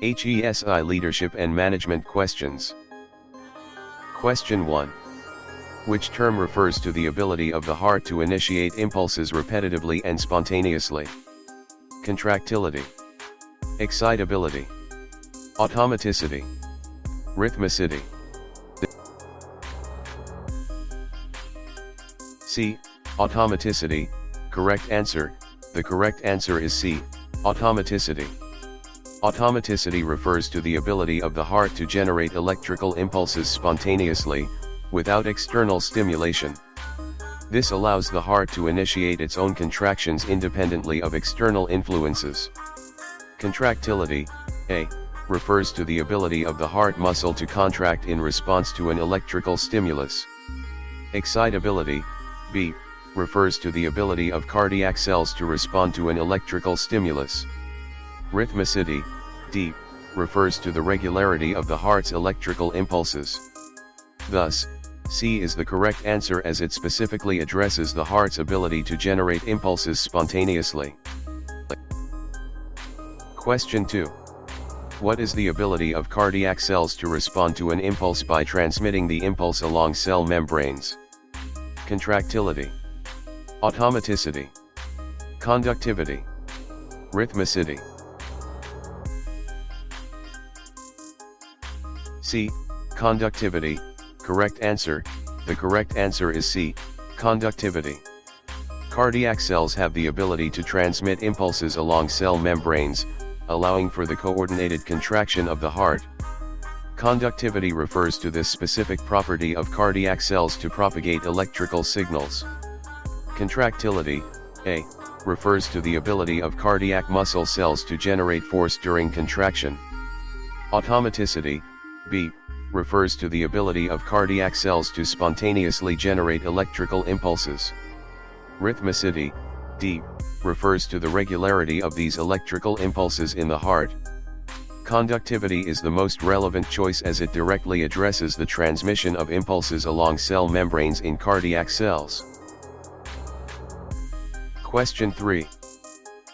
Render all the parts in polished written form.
HESI Leadership and Management Questions. Question 1. Which term refers to the ability of the heart to initiate impulses repetitively and spontaneously? Contractility, excitability, automaticity, rhythmicity. C. Automaticity. Correct answer. The correct answer is C. Automaticity. Automaticity refers to the ability of the heart to generate electrical impulses spontaneously, without external stimulation. This allows the heart to initiate its own contractions independently of external influences. Contractility, A, refers to the ability of the heart muscle to contract in response to an electrical stimulus. Excitability, B, refers to the ability of cardiac cells to respond to an electrical stimulus. Rhythmicity, D, refers to the regularity of the heart's electrical impulses. Thus, C is the correct answer as it specifically addresses the heart's ability to generate impulses spontaneously. Question 2. What is the ability of cardiac cells to respond to an impulse by transmitting the impulse along cell membranes? Contractility, automaticity, conductivity, rhythmicity. C. Conductivity. Correct answer. The correct answer is C. Conductivity. Cardiac cells have the ability to transmit impulses along cell membranes, allowing for the coordinated contraction of the heart. Conductivity refers to this specific property of cardiac cells to propagate electrical signals. Contractility, A, refers to the ability of cardiac muscle cells to generate force during contraction. Automaticity, B, refers to the ability of cardiac cells to spontaneously generate electrical impulses. Rhythmicity, D, refers to the regularity of these electrical impulses in the heart. Conductivity is the most relevant choice as it directly addresses the transmission of impulses along cell membranes in cardiac cells. Question 3.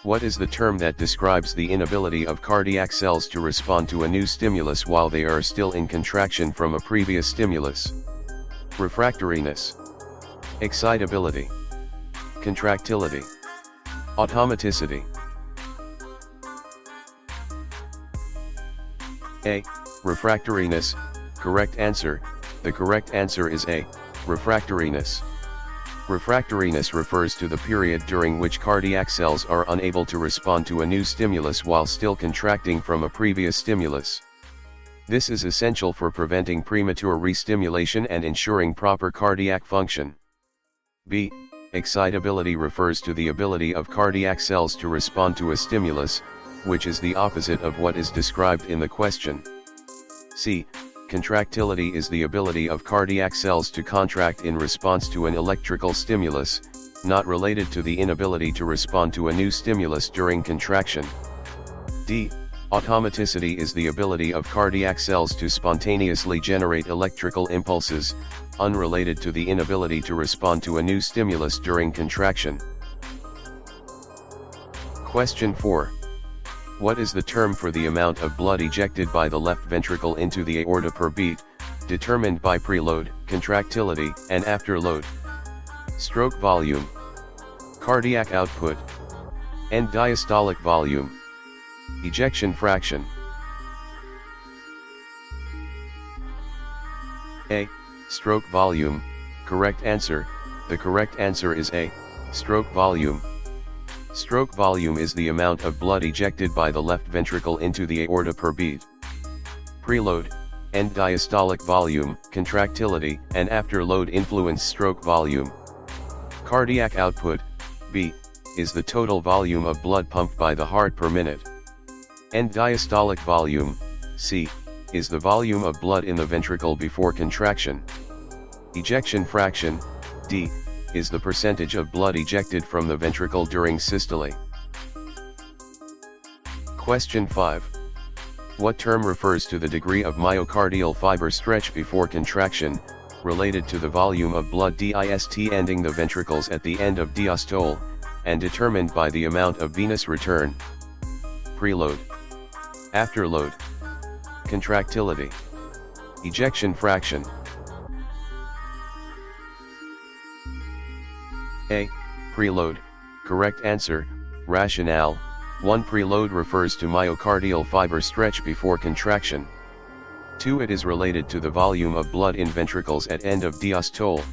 What is the term that describes the inability of cardiac cells to respond to a new stimulus while they are still in contraction from a previous stimulus? Refractoriness, excitability, contractility, automaticity. A. Refractoriness. Correct answer. The correct answer is A. Refractoriness. Refractoriness refers to the period during which cardiac cells are unable to respond to a new stimulus while still contracting from a previous stimulus. This is essential for preventing premature restimulation and ensuring proper cardiac function. B. Excitability refers to the ability of cardiac cells to respond to a stimulus, which is the opposite of what is described in the question. C. Contractility is the ability of cardiac cells to contract in response to an electrical stimulus, not related to the inability to respond to a new stimulus during contraction. D. Automaticity is the ability of cardiac cells to spontaneously generate electrical impulses, unrelated to the inability to respond to a new stimulus during contraction. Question 4. What is the term for the amount of blood ejected by the left ventricle into the aorta per beat, determined by preload, contractility, and afterload? Stroke volume, cardiac output, end diastolic volume, ejection fraction. A. Stroke volume. Correct answer. The correct answer is A. Stroke volume. Stroke volume is the amount of blood ejected by the left ventricle into the aorta per beat. Preload, end diastolic volume, contractility, and afterload influence stroke volume. Cardiac output, B, is the total volume of blood pumped by the heart per minute. End diastolic volume, C, is the volume of blood in the ventricle before contraction. Ejection fraction, D, is the percentage of blood ejected from the ventricle during systole. Question 5. What term refers to the degree of myocardial fiber stretch before contraction, related to the volume of blood dist ending the ventricles at the end of diastole, and determined by the amount of venous return? Preload, Afterload. Contractility. Ejection fraction. A. Preload. Correct answer. Rationale. 1. Preload refers to myocardial fiber stretch before contraction. 2. It is related to the volume of blood in ventricles at end of diastole.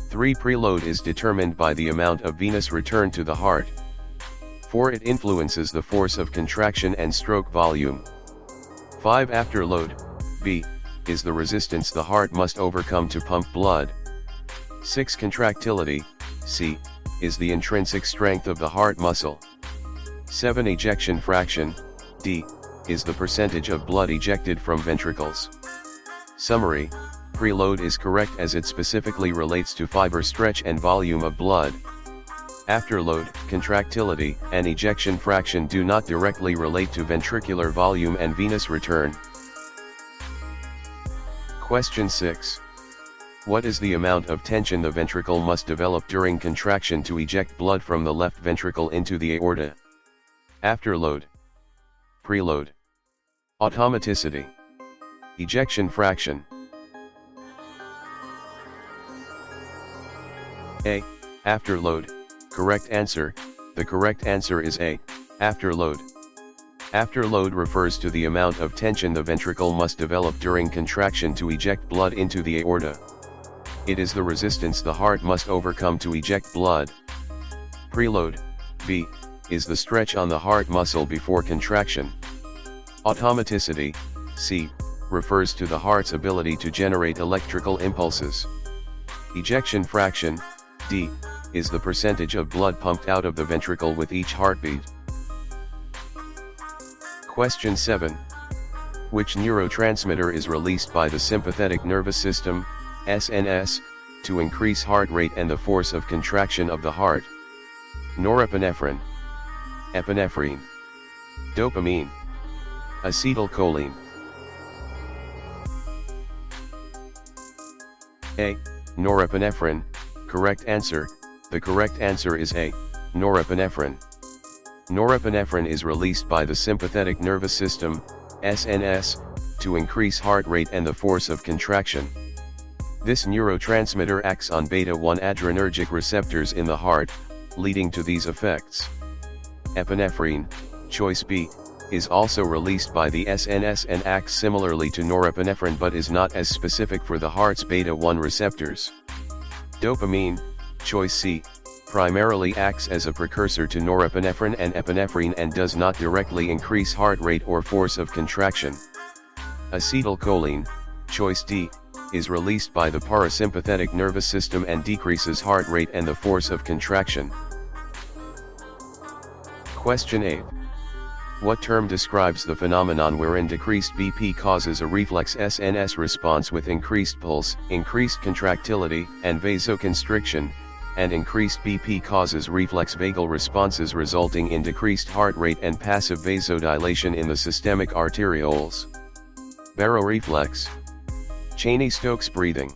3. Preload is determined by the amount of venous return to the heart. 4. It influences the force of contraction and stroke volume. 5. Afterload, B, is the resistance the heart must overcome to pump blood. 6. Contractility, C, is the intrinsic strength of the heart muscle. 7. Ejection fraction, D, is the percentage of blood ejected from ventricles. Summary: preload is correct as it specifically relates to fiber stretch and volume of blood. Afterload, contractility, and ejection fraction do not directly relate to ventricular volume and venous return. Question 6. What is the amount of tension the ventricle must develop during contraction to eject blood from the left ventricle into the aorta? Afterload. Preload. Automaticity. Ejection fraction. A. Afterload. Correct answer. The correct answer is A. Afterload. Afterload refers to the amount of tension the ventricle must develop during contraction to eject blood into the aorta. It is the resistance the heart must overcome to eject blood. Preload, B, is the stretch on the heart muscle before contraction. Automaticity, C, refers to the heart's ability to generate electrical impulses. Ejection fraction, D, is the percentage of blood pumped out of the ventricle with each heartbeat. Question 7. Which neurotransmitter is released by the sympathetic nervous system, SNS, to increase heart rate and the force of contraction of the heart? Norepinephrine, epinephrine, dopamine, acetylcholine. A. Norepinephrine. Correct answer. The correct answer is A. Norepinephrine. Norepinephrine is released by the sympathetic nervous system, SNS, to increase heart rate and the force of contraction. This neurotransmitter acts on beta-1 adrenergic receptors in the heart, leading to these effects. Epinephrine, choice B, is also released by the SNS and acts similarly to norepinephrine but is not as specific for the heart's beta-1 receptors. Dopamine, choice C, primarily acts as a precursor to norepinephrine and epinephrine and does not directly increase heart rate or force of contraction. Acetylcholine, choice D, is released by the parasympathetic nervous system and decreases heart rate and the force of contraction. Question 8. What term describes the phenomenon wherein decreased BP causes a reflex SNS response with increased pulse, increased contractility, and vasoconstriction, and increased BP causes reflex vagal responses resulting in decreased heart rate and passive vasodilation in the systemic arterioles? Baroreflex. Cheney-Stokes breathing.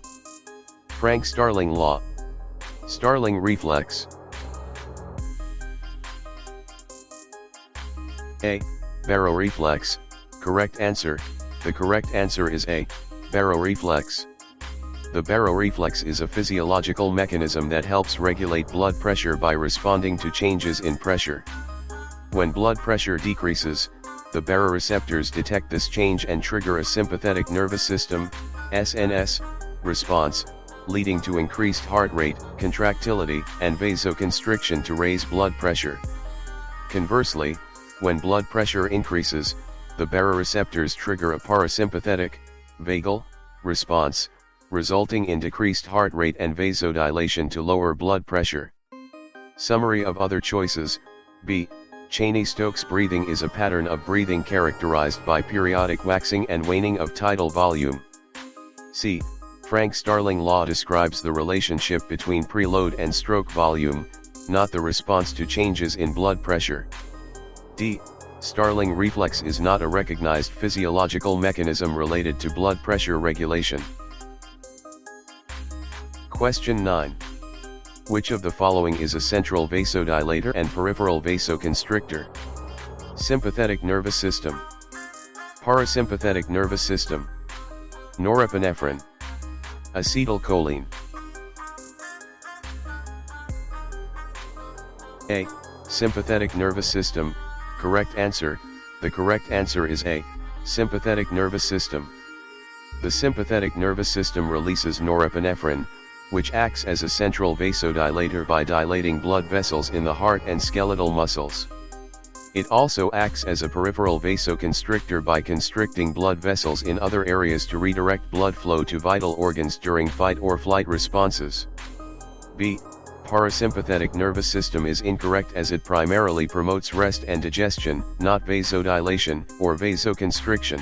Frank-Starling law. Starling reflex. A. Baroreflex. Correct answer. The correct answer is A. Baroreflex. The baroreflex is a physiological mechanism that helps regulate blood pressure by responding to changes in pressure. When blood pressure decreases, the baroreceptors detect this change and trigger a sympathetic nervous system, SNS, response, leading to increased heart rate, contractility, and vasoconstriction to raise blood pressure. Conversely, when blood pressure increases, the baroreceptors trigger a parasympathetic, vagal, response, resulting in decreased heart rate and vasodilation to lower blood pressure. Summary of other choices: B. Cheney-Stokes breathing is a pattern of breathing characterized by periodic waxing and waning of tidal volume. C. Frank-Starling law describes the relationship between preload and stroke volume, not the response to changes in blood pressure. D. Starling reflex is not a recognized physiological mechanism related to blood pressure regulation. Question 9. Which of the following is a central vasodilator and peripheral vasoconstrictor? Sympathetic nervous system, Parasympathetic nervous system. Norepinephrine. Acetylcholine. A. Sympathetic nervous system. Correct answer. The correct answer is A. Sympathetic nervous system. The sympathetic nervous system releases norepinephrine, which acts as a central vasodilator by dilating blood vessels in the heart and skeletal muscles. It also acts as a peripheral vasoconstrictor by constricting blood vessels in other areas to redirect blood flow to vital organs during fight or flight responses. B. Parasympathetic nervous system is incorrect as it primarily promotes rest and digestion, not vasodilation or vasoconstriction.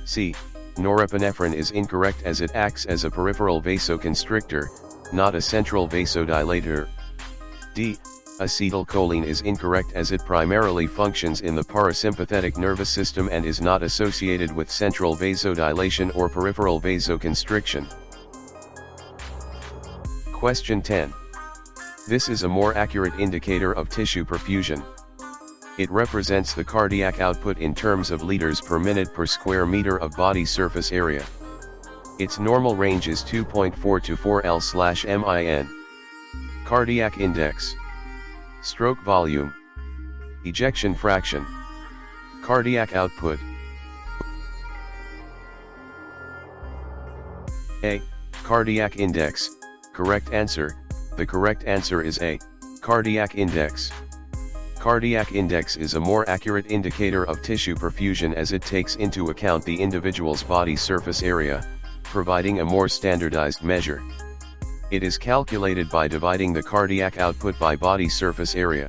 C. Norepinephrine is incorrect as it acts as a peripheral vasoconstrictor, not a central vasodilator. D. Acetylcholine is incorrect as it primarily functions in the parasympathetic nervous system and is not associated with central vasodilation or peripheral vasoconstriction. Question 10. This is a more accurate indicator of tissue perfusion. It represents the cardiac output in terms of liters per minute per square meter of body surface area. Its normal range is 2.4 to 4 L/min. Cardiac index. Stroke volume. Ejection fraction. Cardiac output. A. Cardiac index. Correct answer. The correct answer is A. Cardiac index. Cardiac index is a more accurate indicator of tissue perfusion as it takes into account the individual's body surface area, providing a more standardized measure. It is calculated by dividing the cardiac output by body surface area.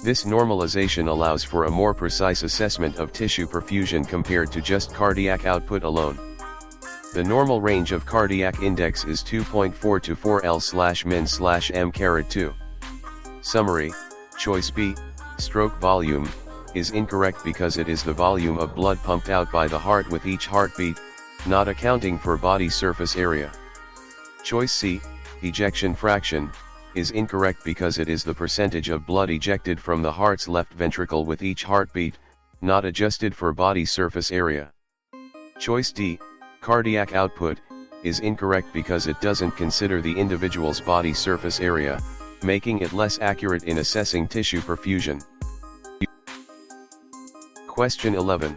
This normalization allows for a more precise assessment of tissue perfusion compared to just cardiac output alone. The normal range of cardiac index is 2.4 to 4 L/min/m²2. Summary: Choice B, stroke volume, is incorrect because it is the volume of blood pumped out by the heart with each heartbeat, not accounting for body surface area. Choice C, ejection fraction, is incorrect because it is the percentage of blood ejected from the heart's left ventricle with each heartbeat, not adjusted for body surface area. Choice D, cardiac output, is incorrect because it doesn't consider the individual's body surface area, making it less accurate in assessing tissue perfusion. Question 11.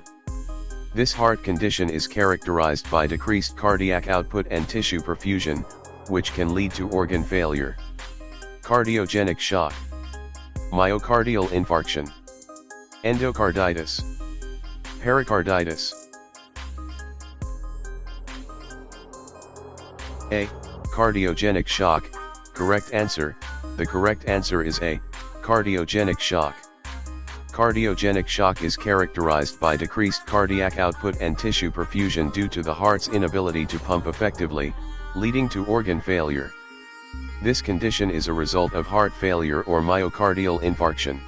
This heart condition is characterized by decreased cardiac output and tissue perfusion, which can lead to organ failure. Cardiogenic shock. Myocardial infarction. Endocarditis. Pericarditis. A. Cardiogenic shock. Correct answer. The correct answer is A. Cardiogenic shock. Cardiogenic shock is characterized by decreased cardiac output and tissue perfusion due to the heart's inability to pump effectively, leading to organ failure. This condition is a result of heart failure or myocardial infarction.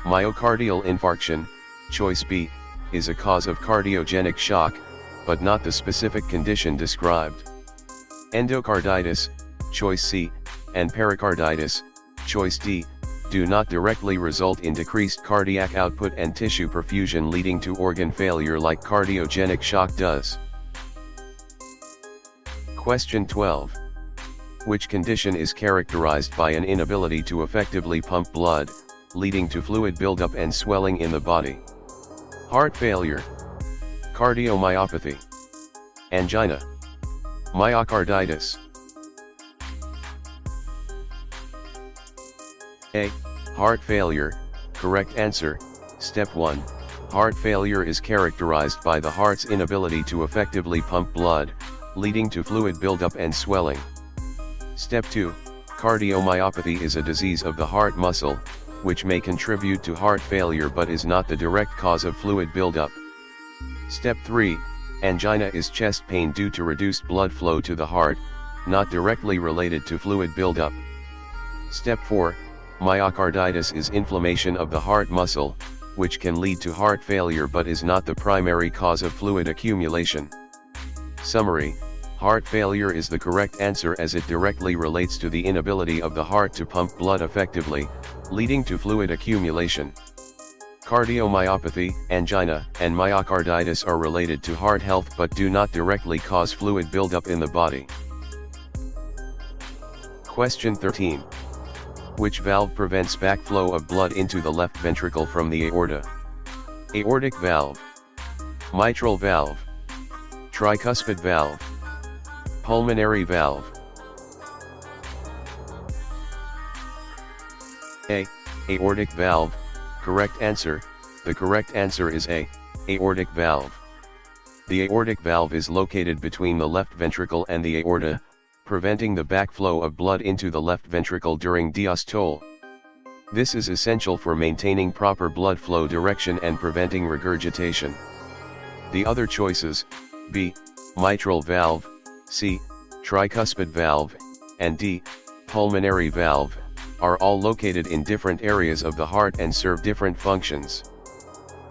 Myocardial infarction, choice B, is a cause of cardiogenic shock, but not the specific condition described. Endocarditis, choice C, and pericarditis, choice D, do not directly result in decreased cardiac output and tissue perfusion leading to organ failure like cardiogenic shock does. Question 12. Which condition is characterized by an inability to effectively pump blood, leading to fluid buildup and swelling in the body? Heart failure. Cardiomyopathy. Angina. Myocarditis. A. Heart failure. Correct answer. Step 1. Heart failure is characterized by the heart's inability to effectively pump blood, leading to fluid buildup and swelling. Step 2. Cardiomyopathy is a disease of the heart muscle, which may contribute to heart failure but is not the direct cause of fluid buildup. Step 3. Angina is chest pain due to reduced blood flow to the heart, not directly related to fluid buildup. Step 4. Myocarditis is inflammation of the heart muscle, which can lead to heart failure but is not the primary cause of fluid accumulation. Summary: heart failure is the correct answer as it directly relates to the inability of the heart to pump blood effectively, leading to fluid accumulation. Cardiomyopathy, angina, and myocarditis are related to heart health but do not directly cause fluid buildup in the body. Question 13. Which valve prevents backflow of blood into the left ventricle from the aorta? Aortic valve, mitral valve, tricuspid valve, pulmonary valve. A. Aortic valve. Correct answer. The correct answer is A. Aortic valve. The aortic valve is located between the left ventricle and the aorta, preventing the backflow of blood into the left ventricle during diastole. This is essential for maintaining proper blood flow direction and preventing regurgitation. The other choices, B. Mitral valve, C. Tricuspid valve, and D. Pulmonary valve, are all located in different areas of the heart and serve different functions.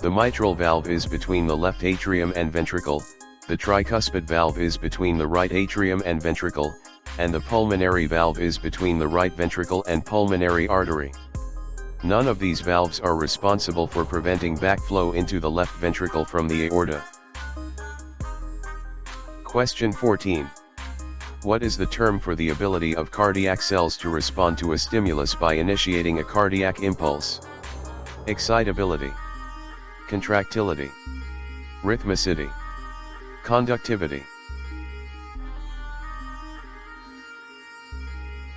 The mitral valve is between the left atrium and ventricle, the tricuspid valve is between the right atrium and ventricle, and the pulmonary valve is between the right ventricle and pulmonary artery. None of these valves are responsible for preventing backflow into the left ventricle from the aorta. Question 14. What is the term for the ability of cardiac cells to respond to a stimulus by initiating a cardiac impulse? Excitability, contractility, rhythmicity, conductivity.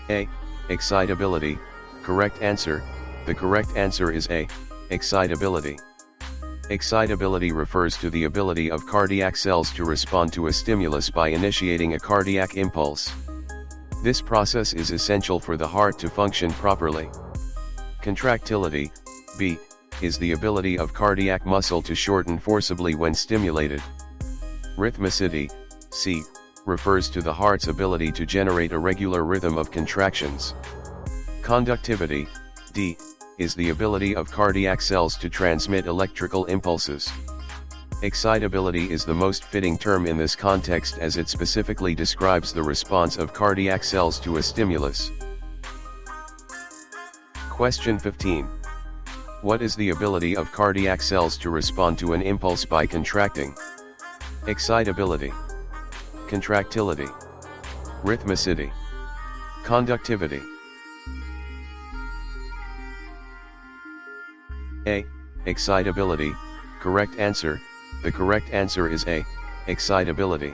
A. Excitability. Correct answer. The correct answer is A. Excitability. Excitability refers to the ability of cardiac cells to respond to a stimulus by initiating a cardiac impulse. This process is essential for the heart to function properly. Contractility, B, is the ability of cardiac muscle to shorten forcibly when stimulated. Rhythmicity, C, refers to the heart's ability to generate a regular rhythm of contractions. Conductivity, D, is the ability of cardiac cells to transmit electrical impulses. Excitability is the most fitting term in this context as it specifically describes the response of cardiac cells to a stimulus. Question 15. What is the ability of cardiac cells to respond to an impulse by contracting? Excitability, contractility, rhythmicity, conductivity. A. Excitability. Correct answer. The correct answer is A. Excitability.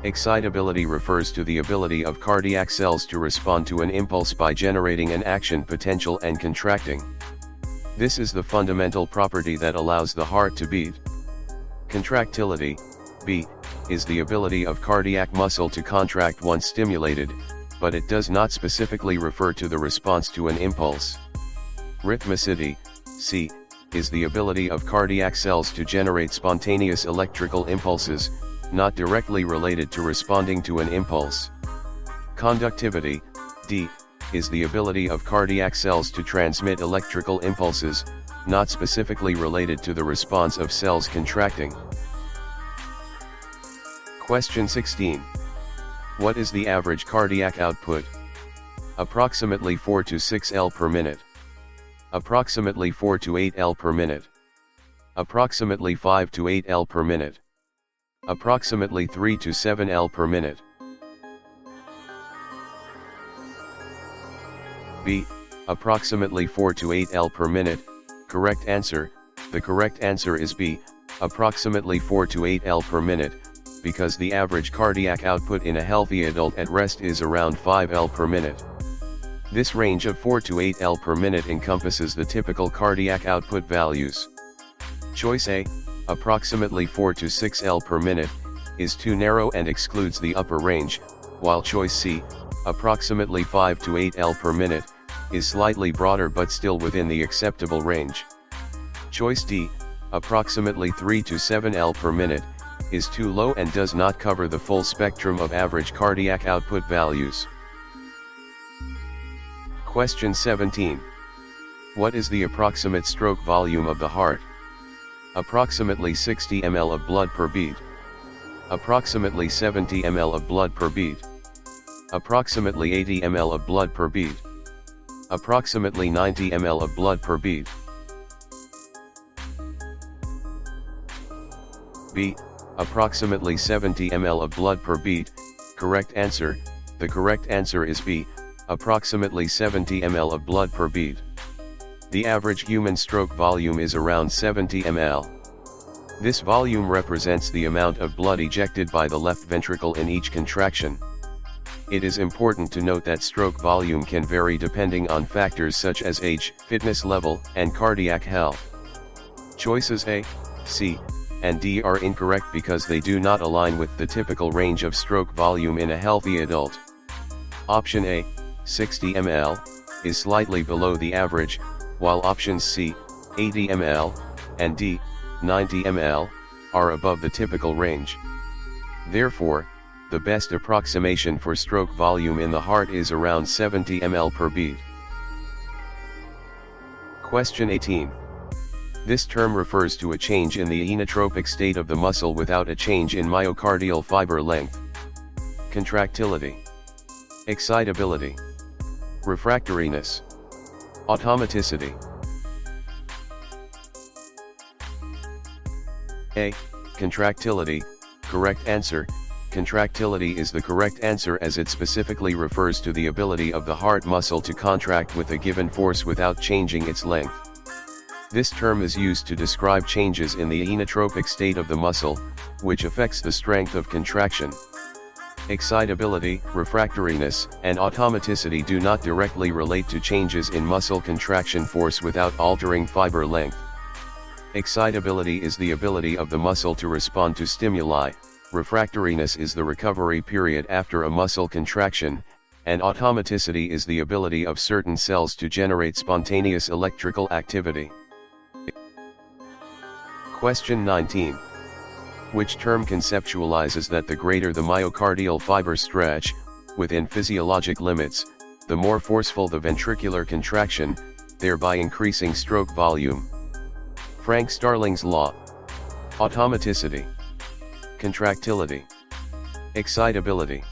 Excitability refers to the ability of cardiac cells to respond to an impulse by generating an action potential and contracting. This is the fundamental property that allows the heart to beat. Contractility, B, is the ability of cardiac muscle to contract once stimulated, but it does not specifically refer to the response to an impulse. Rhythmicity, C, is the ability of cardiac cells to generate spontaneous electrical impulses, not directly related to responding to an impulse. Conductivity, D, is the ability of cardiac cells to transmit electrical impulses, not specifically related to the response of cells contracting. Question 16. What is the average cardiac output? Approximately 4 to 6 L per minute. Approximately 4 to 8 L per minute. Approximately 5 to 8 L per minute. Approximately 3 to 7 L per minute. B. Approximately 4 to 8 L per minute. Correct answer. The correct answer is B. Approximately 4 to 8 L per minute, because the average cardiac output in a healthy adult at rest is around 5 L per minute. This range of 4 to 8 L per minute encompasses the typical cardiac output values. Choice A, approximately 4 to 6 L per minute, is too narrow and excludes the upper range, while choice C, approximately 5 to 8 L per minute, is slightly broader but still within the acceptable range. Choice D, approximately 3 to 7 L per minute, is too low and does not cover the full spectrum of average cardiac output values. Question 17. What is the approximate stroke volume of the heart? Approximately 60 ml of blood per beat. Approximately 70 ml of blood per beat. Approximately 80 ml of blood per beat. Approximately 90 ml of blood per beat. B. Approximately 70 ml of blood per beat. Correct answer. The correct answer is B. Approximately 70 ml of blood per beat. The average human stroke volume is around 70 ml. This volume represents the amount of blood ejected by the left ventricle in each contraction. It is important to note that stroke volume can vary depending on factors such as age, fitness level, and cardiac health. Choices A, C, and D are incorrect because they do not align with the typical range of stroke volume in a healthy adult. Option A, 60 ml, is slightly below the average, while options C, 80 ml, and D, 90 ml, are above the typical range. Therefore, the best approximation for stroke volume in the heart is around 70 ml per beat. Question 18. This term refers to a change in the inotropic state of the muscle without a change in myocardial fiber length. Contractility, excitability, refractoriness, automaticity. A. Contractility. Correct answer. Contractility is the correct answer as it specifically refers to the ability of the heart muscle to contract with a given force without changing its length. This term is used to describe changes in the inotropic state of the muscle, which affects the strength of contraction. Excitability, refractoriness, and automaticity do not directly relate to changes in muscle contraction force without altering fiber length. Excitability is the ability of the muscle to respond to stimuli, refractoriness is the recovery period after a muscle contraction, and automaticity is the ability of certain cells to generate spontaneous electrical activity. Question 19. Which term conceptualizes that the greater the myocardial fiber stretch, within physiologic limits, the more forceful the ventricular contraction, thereby increasing stroke volume? Frank Starling's law. Automaticity. Contractility. Excitability.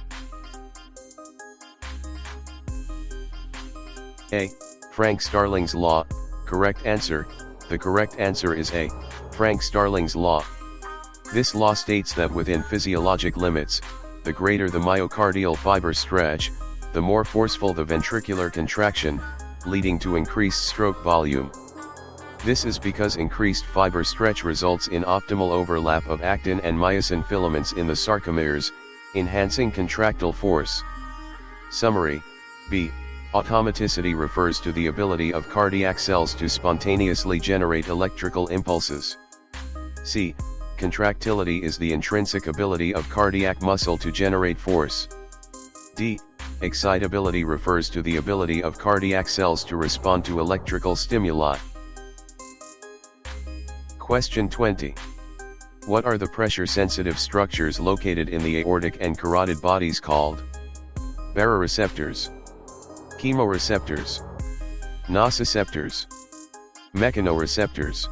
A. Frank Starling's law. Correct answer. The correct answer is A. Frank Starling's law. This law states that within physiologic limits, the greater the myocardial fiber stretch, the more forceful the ventricular contraction, leading to increased stroke volume. This is because increased fiber stretch results in optimal overlap of actin and myosin filaments in the sarcomeres, enhancing contractile force. Summary. B. Automaticity refers to the ability of cardiac cells to spontaneously generate electrical impulses. C. Contractility is the intrinsic ability of cardiac muscle to generate force. D. Excitability refers to the ability of cardiac cells to respond to electrical stimuli. Question 20. What are the pressure-sensitive structures located in the aortic and carotid bodies called? Baroreceptors, chemoreceptors, nociceptors, mechanoreceptors.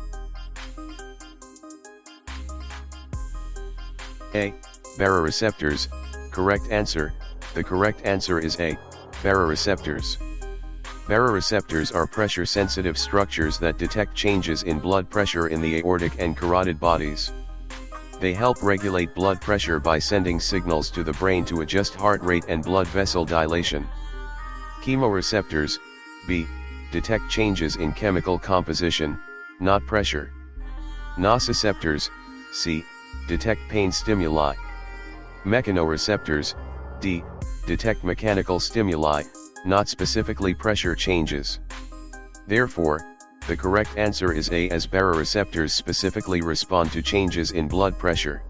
A. Baroreceptors. Correct answer. The correct answer is A. Baroreceptors. Baroreceptors are pressure-sensitive structures that detect changes in blood pressure in the aortic and carotid bodies. They help regulate blood pressure by sending signals to the brain to adjust heart rate and blood vessel dilation. Chemoreceptors, B, detect changes in chemical composition, not pressure. Nociceptors, C, detect pain stimuli. Mechanoreceptors, D, detect mechanical stimuli, not specifically pressure changes. Therefore, the correct answer is A, as baroreceptors specifically respond to changes in blood pressure.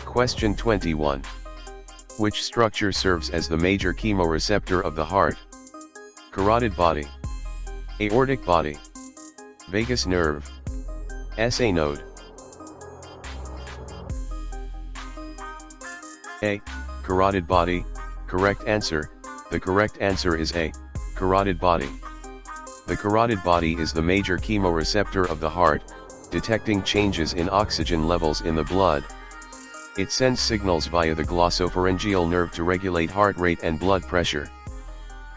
Question 21. Which structure serves as the major chemoreceptor of the heart? Carotid body, aortic body, vagus nerve, SA node. A. Carotid body. Correct answer. The correct answer is A. Carotid body. The carotid body is the major chemoreceptor of the heart, detecting changes in oxygen levels in the blood. It sends signals via the glossopharyngeal nerve to regulate heart rate and blood pressure.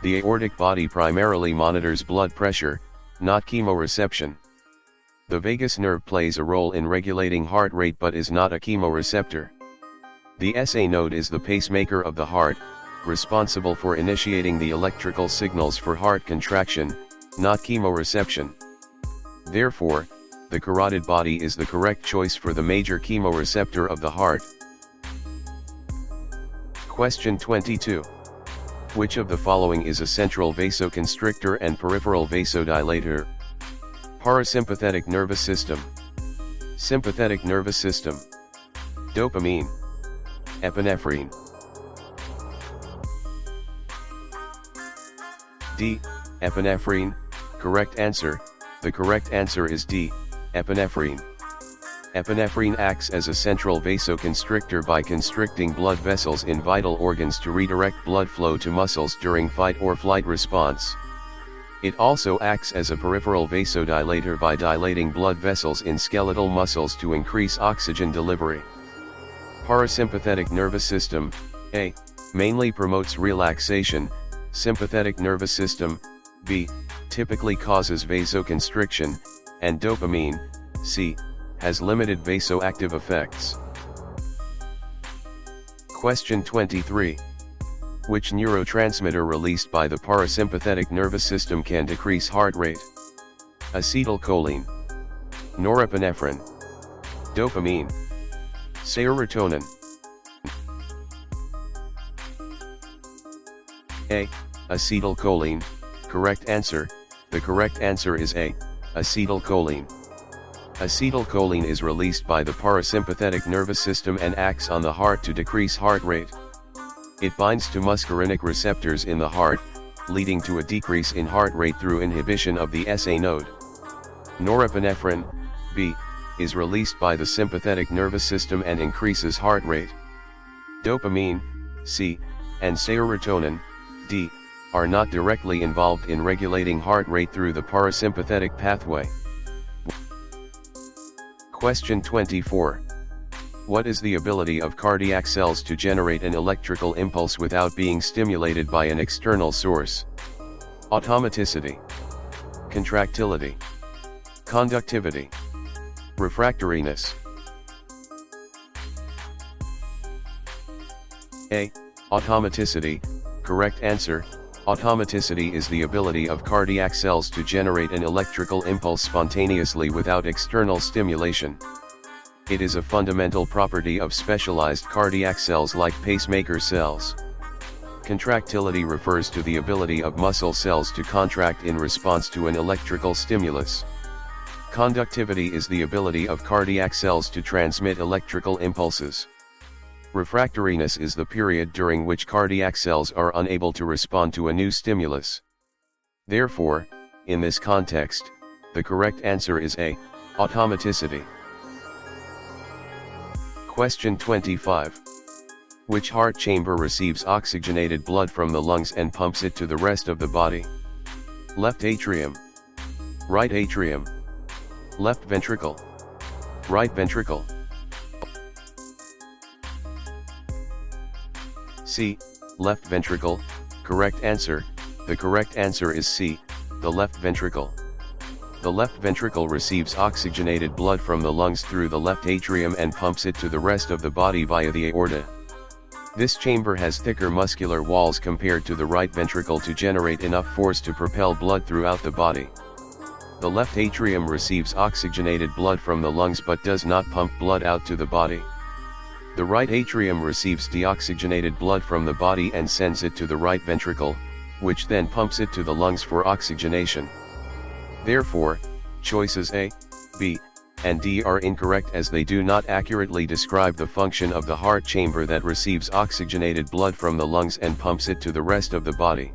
The aortic body primarily monitors blood pressure, not chemoreception. The vagus nerve plays a role in regulating heart rate but is not a chemoreceptor. The SA node is the pacemaker of the heart, responsible for initiating the electrical signals for heart contraction, not chemoreception. Therefore, the carotid body is the correct choice for the major chemoreceptor of the heart. Question 22. Which of the following is a central vasoconstrictor and peripheral vasodilator? Parasympathetic nervous system, sympathetic nervous system, dopamine, epinephrine. D. Epinephrine. Correct answer. The correct answer is D. Epinephrine. Epinephrine acts as a central vasoconstrictor by constricting blood vessels in vital organs to redirect blood flow to muscles during fight or flight response. It also acts as a peripheral vasodilator by dilating blood vessels in skeletal muscles to increase oxygen delivery. Parasympathetic nervous system, A, mainly promotes relaxation. Sympathetic nervous system, B, typically causes vasoconstriction, and dopamine, C, has limited vasoactive effects. Question 23. Which neurotransmitter released by the parasympathetic nervous system can decrease heart rate? Acetylcholine, norepinephrine, dopamine, serotonin. A. Acetylcholine. Correct answer. The correct answer is A. Acetylcholine. Acetylcholine is released by the parasympathetic nervous system and acts on the heart to decrease heart rate. It binds to muscarinic receptors in the heart, leading to a decrease in heart rate through inhibition of the SA node. Norepinephrine, B, is released by the sympathetic nervous system and increases heart rate. Dopamine, C, and serotonin, D, are not directly involved in regulating heart rate through the parasympathetic pathway. Question 24. What is the ability of cardiac cells to generate an electrical impulse without being stimulated by an external source? Automaticity, contractility, conductivity, refractoriness. A. Automaticity. Correct answer. Automaticity is the ability of cardiac cells to generate an electrical impulse spontaneously without external stimulation. It is a fundamental property of specialized cardiac cells like pacemaker cells. Contractility refers to the ability of muscle cells to contract in response to an electrical stimulus. Conductivity is the ability of cardiac cells to transmit electrical impulses. Refractoriness is the period during which cardiac cells are unable to respond to a new stimulus. Therefore, in this context, the correct answer is A. Automaticity. Question 25. Which heart chamber receives oxygenated blood from the lungs and pumps it to the rest of the body? Left atrium, right atrium, left ventricle, right ventricle. C. Left ventricle. Correct answer. The correct answer is C. The left ventricle. The left ventricle receives oxygenated blood from the lungs through the left atrium and pumps it to the rest of the body via the aorta. This chamber has thicker muscular walls compared to the right ventricle to generate enough force to propel blood throughout the body. The left atrium receives oxygenated blood from the lungs but does not pump blood out to the body. The right atrium receives deoxygenated blood from the body and sends it to the right ventricle, which then pumps it to the lungs for oxygenation. Therefore, choices A, B, and D are incorrect as they do not accurately describe the function of the heart chamber that receives oxygenated blood from the lungs and pumps it to the rest of the body.